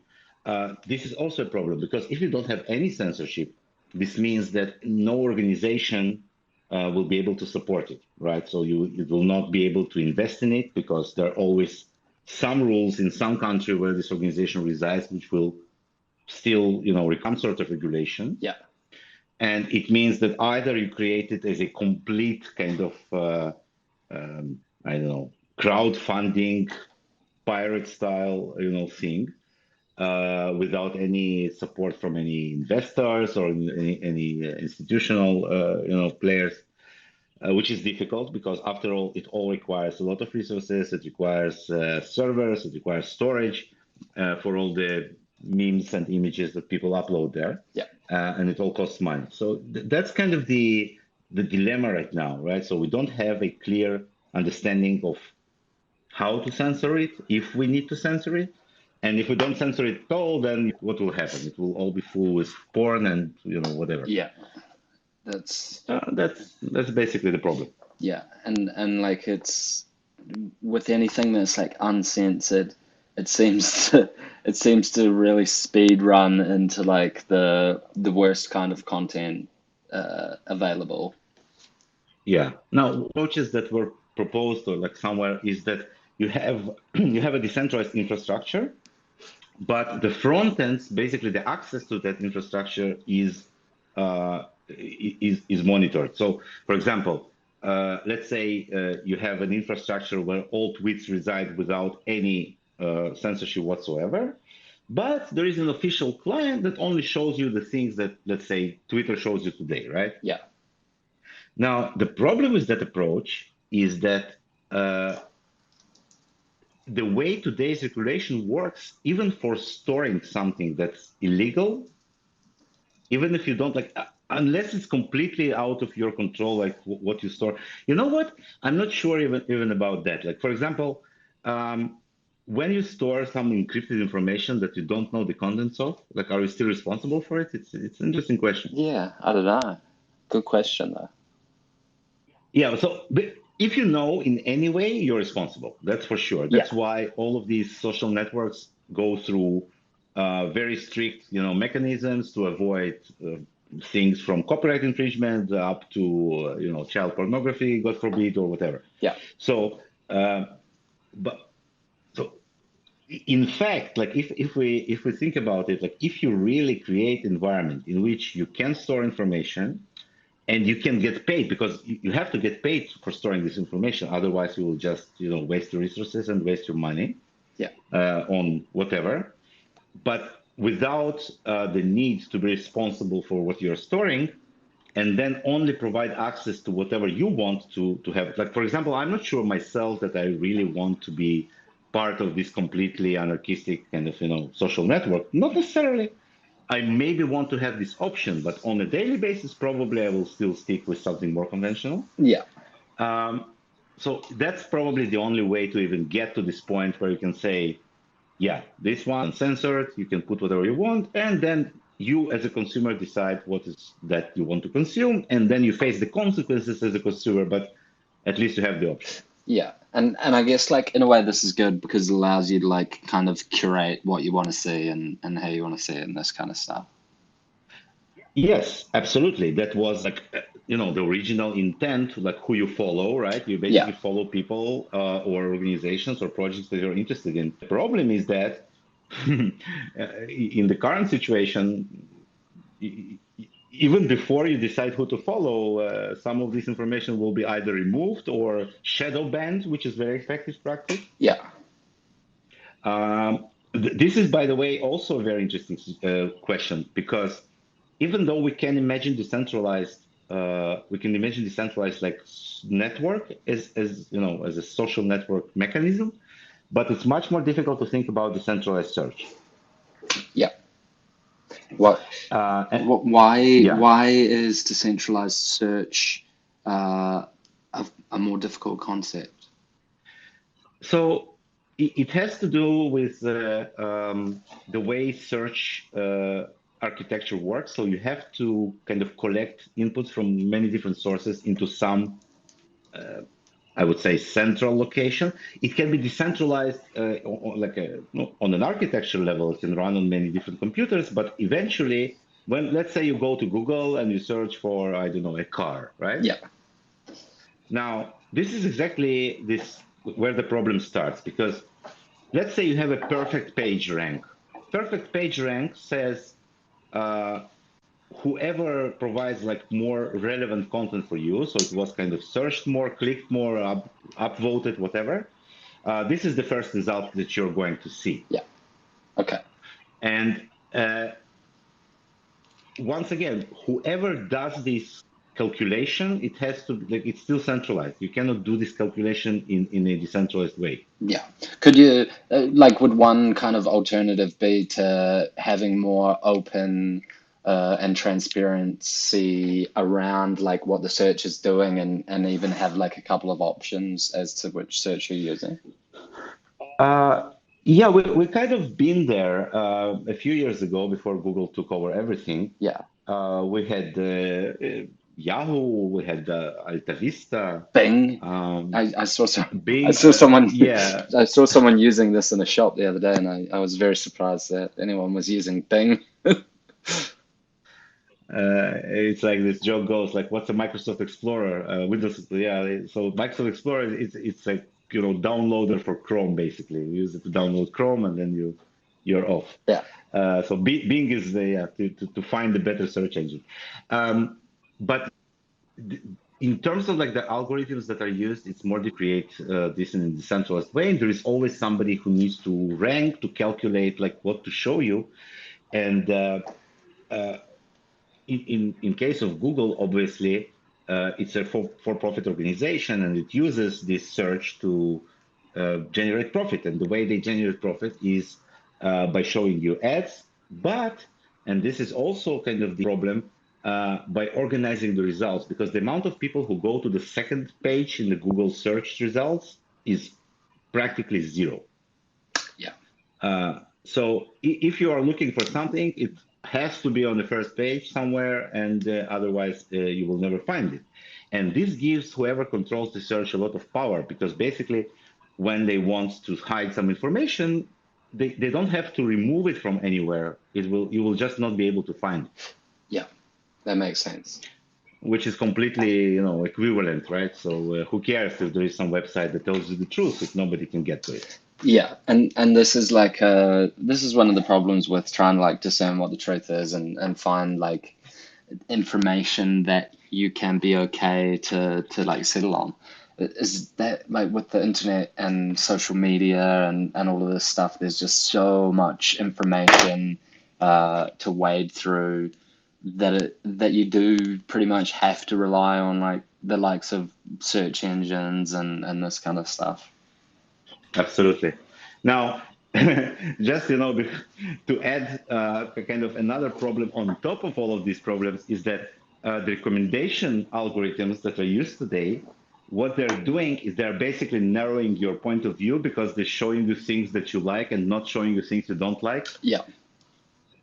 this is also a problem because if you don't have any censorship, this means that no organization will be able to support it, right? So you will not be able to invest in it because there are always some rules in some country where this organization resides, which will still, require some sort of regulation. Yeah, And it means that either you create it as a complete kind of, I don't know, crowdfunding pirate style, thing, without any support from any investors or any institutional, players, which is difficult because after all, it all requires a lot of resources. It requires servers, it requires storage for all the memes and images that people upload there, yeah, and it all costs money. So that's kind of the dilemma right now, right? So we don't have a clear understanding of how to censor it, if we need to censor it. And if we don't censor it at all, then what will happen? It will all be full with porn and whatever. yeah. That's That's basically the problem. yeah, and like it's with anything that's like uncensored, it seems to it seems to really speed run into like the worst kind of content available. Yeah. Now, approaches that were proposed or like somewhere is that you have you have a decentralized infrastructure, but the front ends, basically the access to that infrastructure is monitored. So, for example, let's say you have an infrastructure where all tweets reside without any censorship whatsoever, but there is an official client that only shows you the things that, let's say, Twitter shows you today, right? Yeah, Now, the problem with that approach is that uh, the way today's regulation works, even for storing something that's illegal, even if you don't like, unless it's completely out of your control, like what you store. You know what? I'm not sure even about that. Like, for example, um, when you store some encrypted information that you don't know the contents of, like, are you still responsible for it? It's an interesting question. Yeah, I don't know. Good question though. Yeah, so but if you know in any way, you're responsible. That's for sure. Yeah, That's why all of these social networks go through very strict, mechanisms to avoid things from copyright infringement up to, child pornography, God forbid, or whatever. yeah, So, uh, but so in fact, like if we think about it, like if you really create environment in which you can store information and you can get paid because you have to get paid for storing this information, otherwise you will just waste your resources and waste your money yeah, on whatever. But without the need to be responsible for what you're storing, and then only provide access to whatever you want to have. Like, for example, I'm not sure myself that I really want to be part of this completely anarchistic kind of, social network. Not necessarily. I maybe want to have this option, but on a daily basis, probably I will still stick with something more conventional. yeah, Um, so that's probably the only way to even get to this point where you can say, yeah, this one uncensored, you can put whatever you want, and then you as a consumer decide what is that you want to consume, and then you face the consequences as a consumer, but at least you have the option. yeah. And I guess like in a way this is good because it allows you to like kind of curate what you want to see and how you want to see it and this kind of stuff. Yes, absolutely. That was like, the original intent, like who you follow, right? You Yeah, basically follow people or organizations or projects that you're interested in. The problem is that in the current situation, even before you decide who to follow, some of this information will be either removed or shadow banned, which is very effective practice. yeah, This is, by the way, also a very interesting question because even though we can imagine decentralized like network as a social network mechanism, but it's much more difficult to think about decentralized search. yeah. What, And yeah, why is decentralized search uh, a more difficult concept? so it has to do with the way search architecture works. So you have to kind of collect inputs from many different sources into some, I would say, central location. It can be decentralized, like on an architecture level. It can run on many different computers, but eventually, when let's say you go to Google and you search for, I don't know, a car, right? Yeah, Now, this is exactly this where the problem starts because let's say you have a perfect page rank. Perfect page rank says uh, whoever provides like more relevant content for you, so it was kind of searched more, clicked more, upvoted, whatever. This is the first result that you're going to see. yeah. Okay. And once again, whoever does this calculation, it has to like it's still centralized. You cannot do this calculation in a decentralized way. Yeah. Could you, like, would one kind of alternative be to having more open and transparency around like what the search is doing and even have like a couple of options as to which search you're using? Uh, yeah, we kind of been there a few years ago before Google took over everything. Yeah. We had Yahoo, we had Alta Vista, Bing. um, I saw I Bing. saw someone Yeah, I saw someone using this in a shop the other day and I was very surprised that anyone was using Bing. it's like this joke goes like, "What's a Microsoft Explorer?" Windows. Yeah, so Microsoft Explorer, it's like downloader for Chrome basically. You use it to download Chrome, and then you're off. Yeah. So Bing is the yeah, to find the better search engine. But in terms of like the algorithms that are used, it's more to create this in a decentralized way. And there is always somebody who needs to rank to calculate like what to show you. And uh, in case of Google, obviously, it's a for-profit organization, and it uses this search to generate profit. And the way they generate profit is by showing you ads, but, and this is also kind of the problem, by organizing the results, because the amount of people who go to the second page in the Google search results is practically zero. So if you are looking for something, it has to be on the first page somewhere, and otherwise you will never find it. And this gives whoever controls the search a lot of power because basically, when they want to hide some information, they don't have to remove it from anywhere. You will just not be able to find it, Yeah, that makes sense. which is completely equivalent, right? So who cares if there is some website that tells you the truth if nobody can get to it? Yeah, and this is like this is one of the problems with trying to like discern what the truth is and find like information that you can be okay to like settle on. Is that like with the internet and social media and all of this stuff, there's just so much information to wade through that you do pretty much have to rely on like the likes of search engines and this kind of stuff. Absolutely. Now, just to add a kind of another problem on top of all of these problems is that the recommendation algorithms that are used today, what they're doing is they're basically narrowing your point of view because they're showing you things that you like and not showing you things you don't like. Yeah.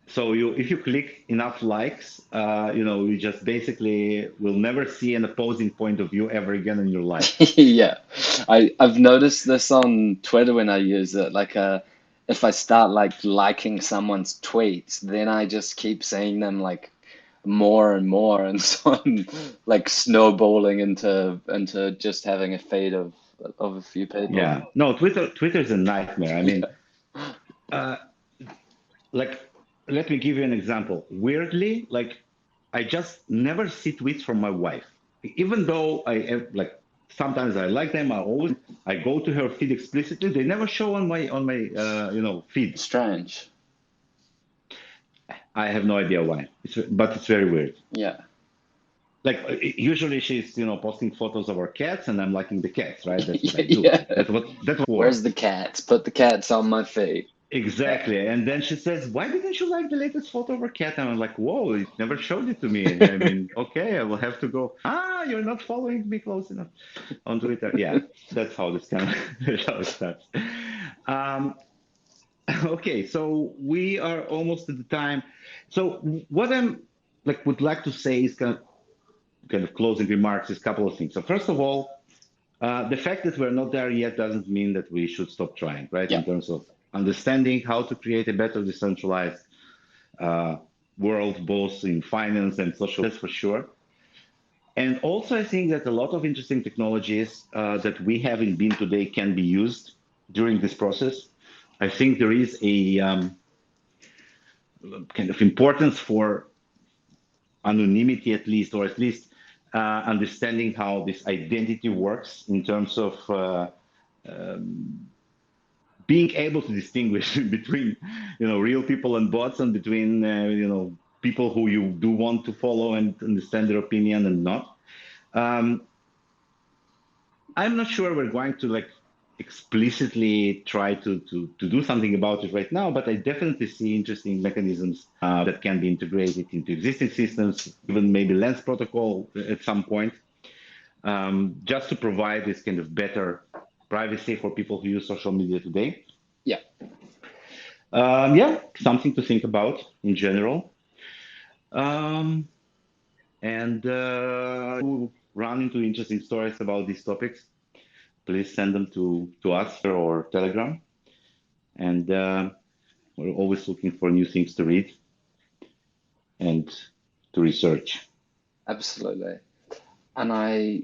So if you click enough likes, you just basically will never see an opposing point of view ever again in your life. Yeah, I've noticed this on Twitter when I use it. Like, if I start like liking someone's tweets, then I just keep seeing them like more and more, and so I'm like snowballing into just having a feed of a few people. Yeah. No, Twitter is a nightmare. I mean, uh, like, let me give you an example. Weirdly, like, I just never see tweets from my wife, even though like sometimes I like them. I go to her feed explicitly. They never show on my feed. Strange. I have no idea why. But it's very weird. Yeah. Like usually she's posting photos of her cats, and I'm liking the cats, right? That's what I do. Yeah. That's what Where's for. the cats? Put the cats on my feed. Exactly. And then she says, "Why didn't you like the latest photo of our cat?" And I'm like, "Whoa, it never showed it to me." I mean, okay, I will have to go. You're not following me close enough on Twitter. Yeah, that's how this kind of that's how it starts. Um, okay, so we are almost at the time. So what I'm like would like to say is kind of closing remarks is a couple of things. So first of all, the fact that we're not there yet doesn't mean that we should stop trying, right? Yeah. In terms of understanding how to create a better decentralized uh, world, both in finance and social, that's for sure. And also, I think that a lot of interesting technologies that we have in Beam today can be used during this process. I think there is a kind of importance for anonymity, at least, or at least understanding how this identity works in terms of being able to distinguish between real people and bots, and between people who you do want to follow and understand their opinion and not. um, I'm not sure we're going to like explicitly try to do something about it right now, but I definitely see interesting mechanisms that can be integrated into existing systems, even maybe lens protocol at some point, just to provide this kind of better privacy for people who use social media today. Yeah. Yeah, something to think about in general. Um, and who run into interesting stories about these topics, please send them to us or Telegram. And we're always looking for new things to read and to research. Absolutely. And I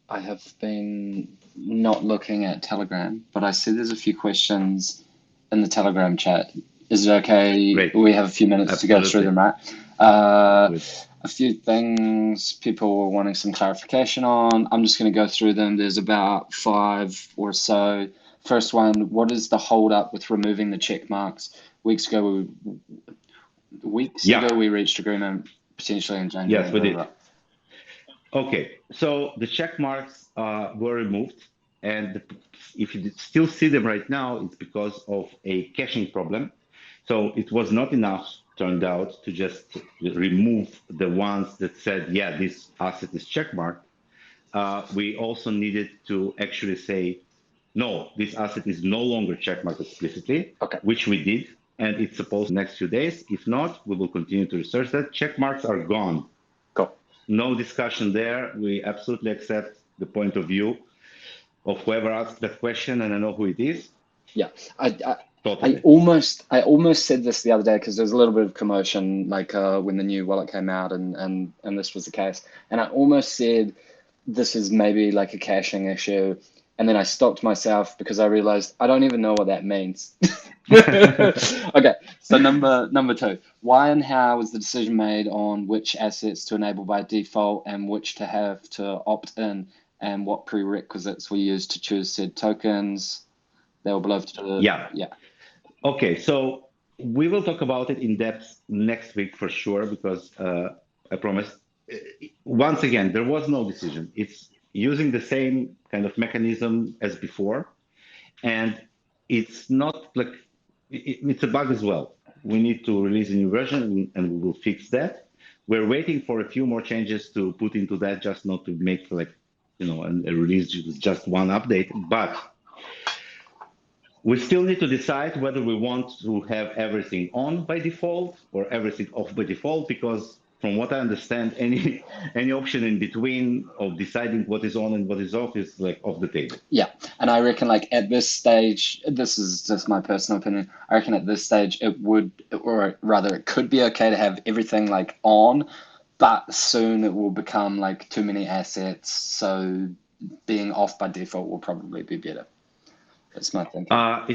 have been not looking at Telegram, but I see there's a few questions in the Telegram chat. Is it okay? Great. We have a few minutes to go through Absolutely. them, right? Uh, Good. a few things people were wanting some clarification on. I'm just going to go through them. There's about five or so. First one, what is the hold up with removing the check marks? Weeks Yeah. ago, we reached agreement potentially in January. Yes, we Blah, did. blah, Okay. So the check marks were removed. And if you still see them right now, it's because of a caching problem. So it was not enough, turned out, to just remove the ones that said, yeah, this asset is checkmarked. We also needed to actually say no, this asset is no longer checkmarked explicitly, Okay, which we did, and it's supposed to next few days. If not, we will continue to research that. Checkmarks are gone. cool. No discussion there. We absolutely accept the point of view of whoever asked that question, and I know who it is. Yeah, I, I, Totally. I almost said this the other day because there was a little bit of commotion, like when the new wallet came out, and this was the case, and I almost said this is maybe like a caching issue, and then I stopped myself because I realized I don't even know what that means. Okay, so number two, why and how was the decision made on which assets to enable by default and which to have to opt in, and what prerequisites were used to choose said tokens? They will below to Yeah. yeah. Okay. So we will talk about it in depth next week for sure, because I promise. Uh, Once again, there was no decision. It's using the same kind of mechanism as before, and it's not like it's a bug as well. We need to release a new version, and we will fix that. We're waiting for a few more changes to put into that, just not to make like, a release with just one update. But we still need to decide whether we want to have everything on by default or everything off by default, because from what I understand, any option in between of deciding what is on and what is off is like off the table. Yeah, and I reckon like at this stage, this is just my personal opinion. I reckon at this stage it would, or rather, it could be okay to have everything like on, but soon it will become like too many assets. So being off by default will probably be better. That's my thinking.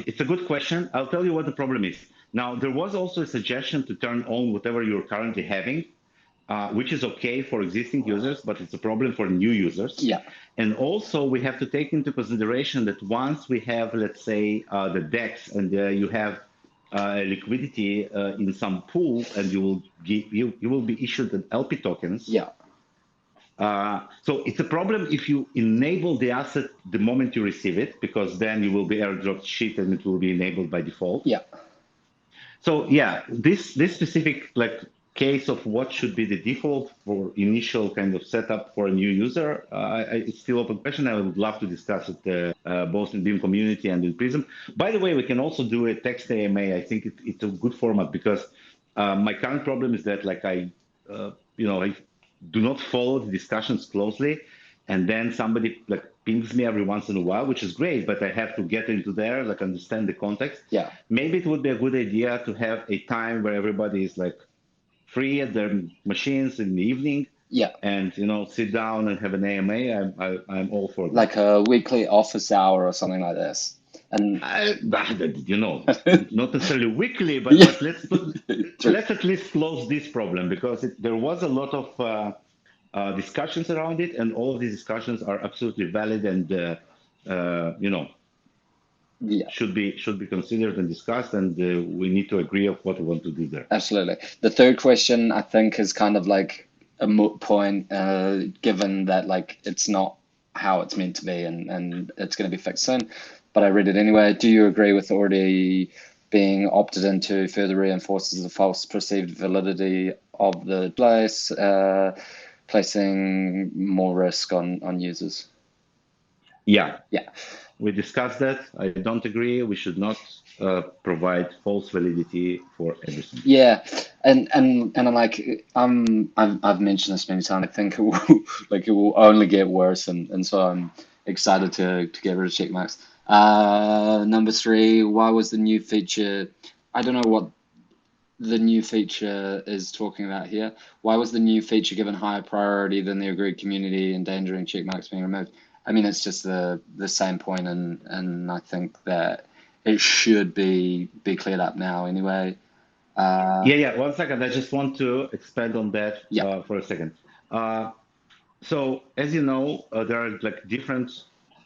It's a good question. I'll tell you what the problem is. Now, there was also a suggestion to turn on whatever you're currently having, which is okay for existing users, but it's a problem for new users. Yeah, And also, we have to take into consideration that once we have, let's say, the DEX, and you have liquidity in some pool, and you will be issued an LP tokens. yeah, So it's a problem if you enable the asset the moment you receive it, because then you will be airdropped shit and it will be enabled by default. yeah. So yeah, this specific like case of what should be the default for initial kind of setup for a new user, it's still open question. I would love to discuss it both in Beam community and in Prism. By the way, we can also do a text AMA. I think it's a good format, because my current problem is that like I do not follow the discussions closely, and then somebody like pings me every once in a while, which is great, but I have to get into there, like understand the context. Yeah. Maybe it would be a good idea to have a time where everybody is like free at their machines in the evening, Yeah, and sit down and have an AMA. I'm all for that. like a weekly office hour or something like this. And Not necessarily weekly, but yeah, true. let's at least close this problem, because there was a lot of discussions around it, and all of these discussions are absolutely valid, and Yeah, should be considered and discussed, and we need to agree of what we want to do there. absolutely. The third question, I think, is kind of like a moot point, given that like it's not how it's meant to be, and it's going to be fixed soon. But I read it anyway. Do you agree with already being opted into further reinforces the false perceived validity of the place, placing more risk on users? Yeah, Yeah. we discussed that. I don't agree. We should not provide false validity for everything. Yeah, and I'm like I've mentioned this many times. I think it will like it will only get worse, and so I'm excited to get rid of check marks. Number three, why was the new feature? I don't know what the new feature is talking about here. Why was the new feature given higher priority than the agreed community, endangering check marks being removed? I mean, it's just the same point, and I think that it should be cleared up now anyway. Yeah. 1 second. I just want to expand on that Yeah, for a second. Uh, so, as you know, there are like different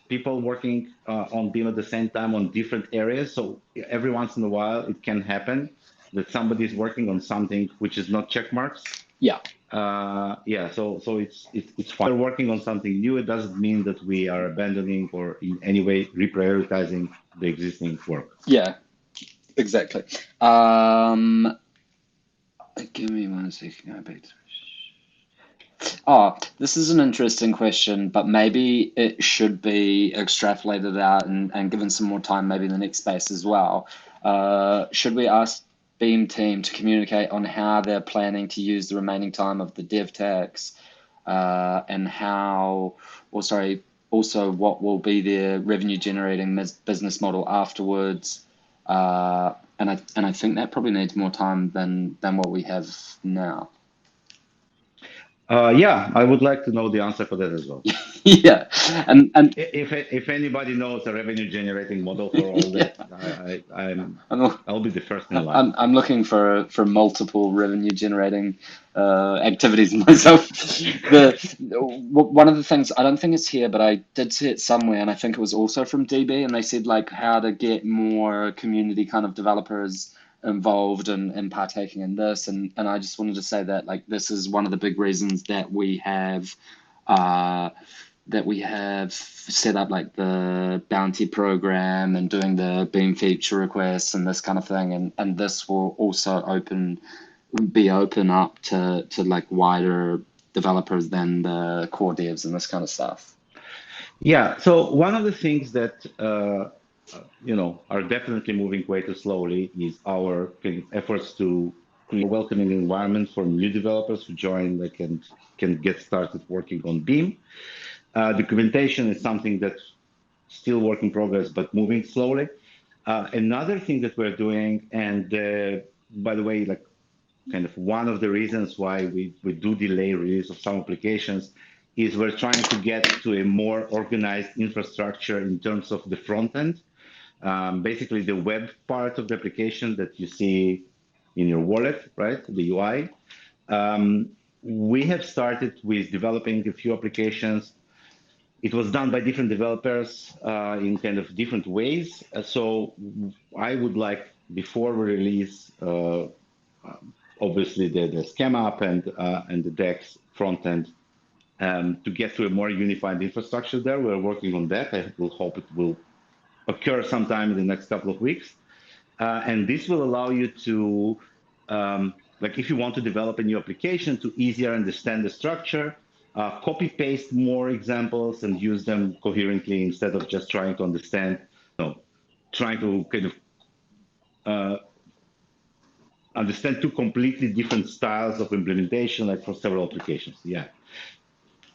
people working on Beam at the same time on different areas. So every once in a while, it can happen that somebody is working on something which is not check marks. yeah, Yeah. So it's fine. We're working on something new. It doesn't mean that we are abandoning or in any way reprioritizing the existing work. yeah, exactly. Um, Give me 1 second. I bet. Oh, this is an interesting question, but maybe it should be extrapolated out and given some more time, maybe in the next space as well. Should we ask Beam team to communicate on how they're planning to use the remaining time of the dev tax, and how, or sorry, also what will be their revenue generating business model afterwards? And I think that probably needs more time than what we have now. Yeah, I would like to know the answer for that as well. Yeah, and If anybody knows a revenue generating model for all yeah, that, I'm, I'll be the first in line. I'm looking for multiple revenue generating activities myself. One of the things, I don't think it's here, but I did see it somewhere, and I think it was also from DB, and they said like how to get more community kind of developers involved and partaking in this, and I just wanted to say that like this is one of the big reasons uh, that we have set up like the bounty program and doing the Beam feature requests and this kind of thing, and this will also be open up to like wider developers than the core devs and this kind of stuff. Yeah, so one of the things that are definitely moving way too slowly is our kind of efforts to create a welcoming environment for new developers who join, like, and can get started working on Beam. Documentation is something that's still work in progress, but moving slowly. Another thing that we're doing, and by the way, like kind of one of the reasons why we do delay release of some applications is we're trying to get to a more organized infrastructure in terms of the front end. Basically, the web part of the application that you see in your wallet, right? The UI. We have started with developing a few applications. It was done by different developers in kind of different ways. So I would like, before we release, obviously the scam app and the DEX front end, to get to a more unified infrastructure there. We're working on that. I will hope it will occur sometime in the next couple of weeks. And this will allow you to, like, if you want to develop a new application, to easier understand the structure, copy paste more examples and use them coherently instead of just trying to understand, trying to kind of uh, understand two completely different styles of implementation, like for several applications. Yeah.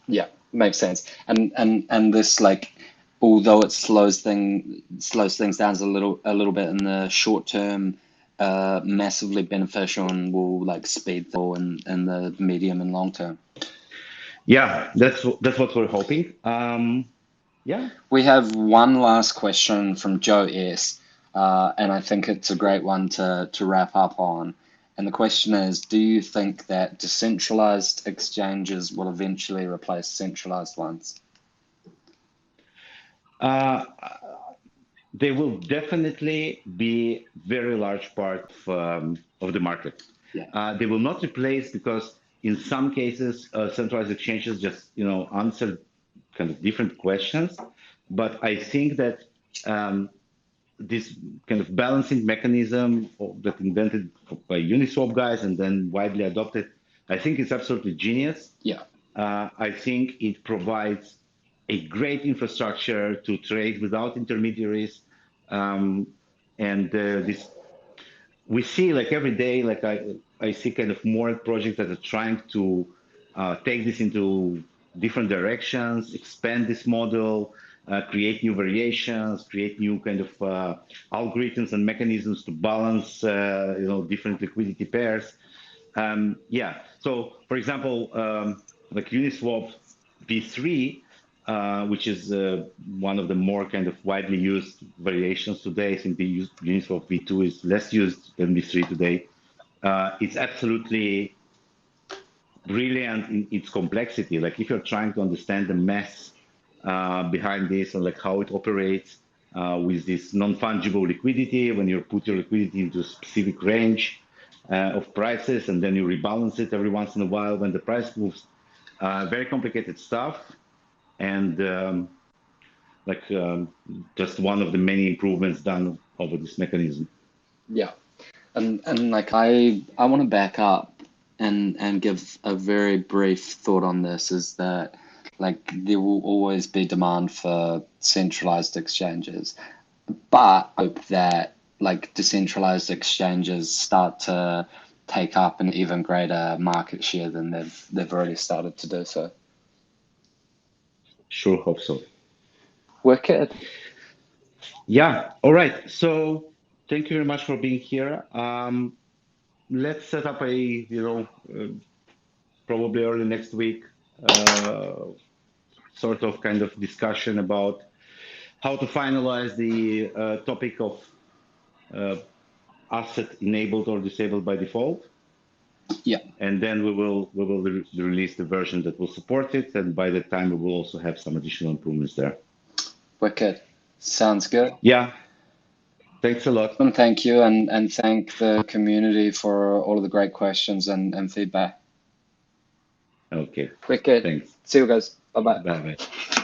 Yeah, makes sense. And this like, although it slows things down a little bit in the short term, massively beneficial and will like speed in the medium and long term. Yeah, that's what we're hoping. Yeah. We have one last question from Joe S, and I think it's a great one to wrap up on. And the question is, do you think that decentralized exchanges will eventually replace centralized ones? Uh, they will definitely be very large part of the market. Yeah. They will not replace because in some cases centralized exchanges just answer kind of different questions. But I think that this kind of balancing mechanism that invented by Uniswap guys and then widely adopted, I think it's absolutely genius. Yeah. I think it provides a great infrastructure to trade without intermediaries. Um, and this we see like every day, like I see kind of more projects that are trying to take this into different directions, expand this model, create new variations, create new kind of algorithms and mechanisms to balance, different liquidity pairs. Yeah. So, for example, like Uniswap V3, which is one of the more kind of widely used variations today. I think the Uniswap V2 is less used than V3 today. It's absolutely brilliant in its complexity. Like if you're trying to understand the mess behind this and like how it operates with this non-fungible liquidity, when you put your liquidity into a specific range of prices and then you rebalance it every once in a while when the price moves. Very complicated stuff, and like just one of the many improvements done over this mechanism. Yeah. And like I want to back up. and give a very brief thought on this is that like there will always be demand for centralized exchanges, but I hope that like decentralized exchanges start to take up an even greater market share than they've already started to do so. Sure hope so. Wicked. Yeah. All right. So thank you very much for being here. Let's set up a, probably early next week, sort of kind of discussion about how to finalize the topic of uh, asset enabled or disabled by default. Yeah. And then we will release the version that will support it. And by the time we will also have some additional improvements there. Wicked. Sounds good. Yeah. Thanks a lot. And thank you, and thank the community for all of the great questions and feedback. Okay. Wicked. Thanks. See you guys. Bye bye. Bye bye.